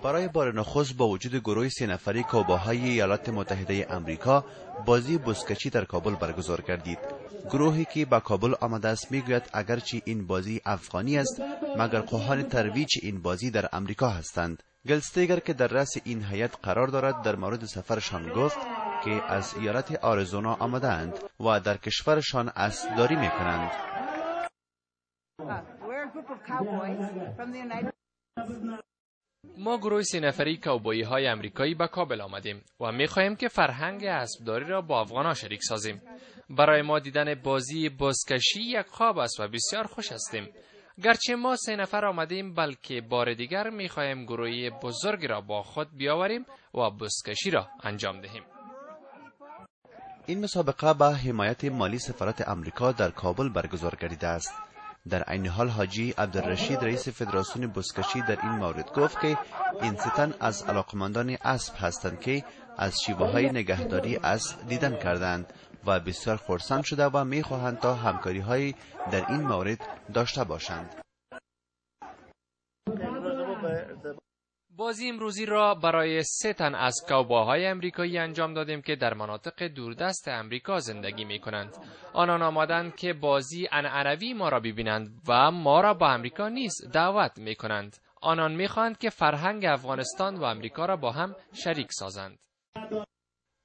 برای بار نخست با وجود گروه 3 نفری کوباهای ایالات متحده امریکا بازی بزکشی در کابل برگزار گردید. گروهی که به کابل آمده است میگوید اگرچه این بازی افغانی است مگر خواهان ترویج این بازی در امریکا هستند. گلستیگر که در رأس این هیئت قرار دارد در مورد سفرشان گفت که از ایالت آریزونا آمدند و در کشورشان اسبداری میکنند. ما گروه 3 نفری کوبایی های امریکایی به کابل آمدیم و می‌خواهیم که فرهنگ اسبداری را با افغان‌ها شریک سازیم. برای ما دیدن بازی بزکشی یک خواب است و بسیار خوش هستیم. گرچه ما 3 نفر آمدیم بلکه بار دیگر می‌خواهیم گروهی بزرگ را با خود بیاوریم و بزکشی را انجام دهیم. این مسابقه به حمایت مالی سفارت امریکا در کابل برگزار گردیده است. در عین حال حاجی عبدالرشید رئیس فدراسیون بزکشی در این مورد گفت که این 3 تن از علاقمندان اسب هستند که از شیوه‌های نگهداری اسب دیدن کردند و بسیار خرسند شده و می‌خواهند تا همکاری‌هایی در این مورد داشته باشند. بازی امروزی را برای 3 تن از کوباهای امریکایی انجام دادیم که در مناطق دوردست امریکا زندگی می کنند. آنان آمدند که بازی عنعنوی ما را ببینند و ما را با امریکا نیز دعوت می کنند. آنان می خواهند که فرهنگ افغانستان و امریکا را با هم شریک سازند.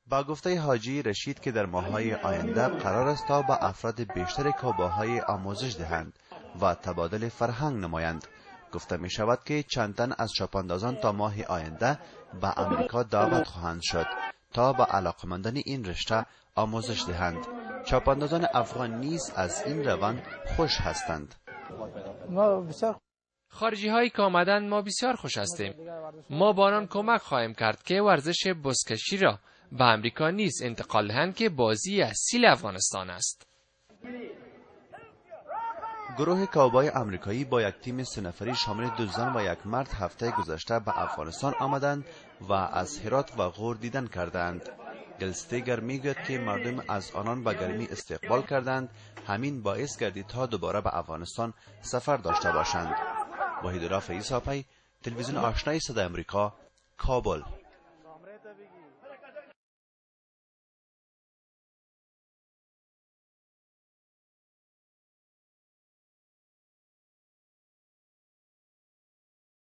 با گفته حاجی رشید که در ماه‌های آینده قرار است تا به افراد بیشتر کوباهای آموزش دهند و تبادل فرهنگ نمایند. گفته می شود که چند تن از چاپاندازان تا ماه آینده به امریکا دعوت خواهند شد تا به علاقمندان این رشته آموزش دهند. چاپاندازان افغان نیز از این روند خوش هستند. خارجی هایی که آمدند ما بسیار خوش هستیم. ما با آنان کمک خواهیم کرد که ورزش بزکشی را به امریکا نیز انتقال دهند که بازی اصیل افغانستان است. گروه کوبای امریکایی با یک تیم 3 نفری شامل 2 زن و 1 مرد هفته گذشته به افغانستان آمدند و از هرات و غور دیدن کردند. گلستیگر میگوید که مردم از آنان به گرمی استقبال کردند، همین باعث گردید تا دوباره به افغانستان سفر داشته باشند. وحیدالله فیض‌آپی، تلویزیون آشنای صدای امریکا، کابل.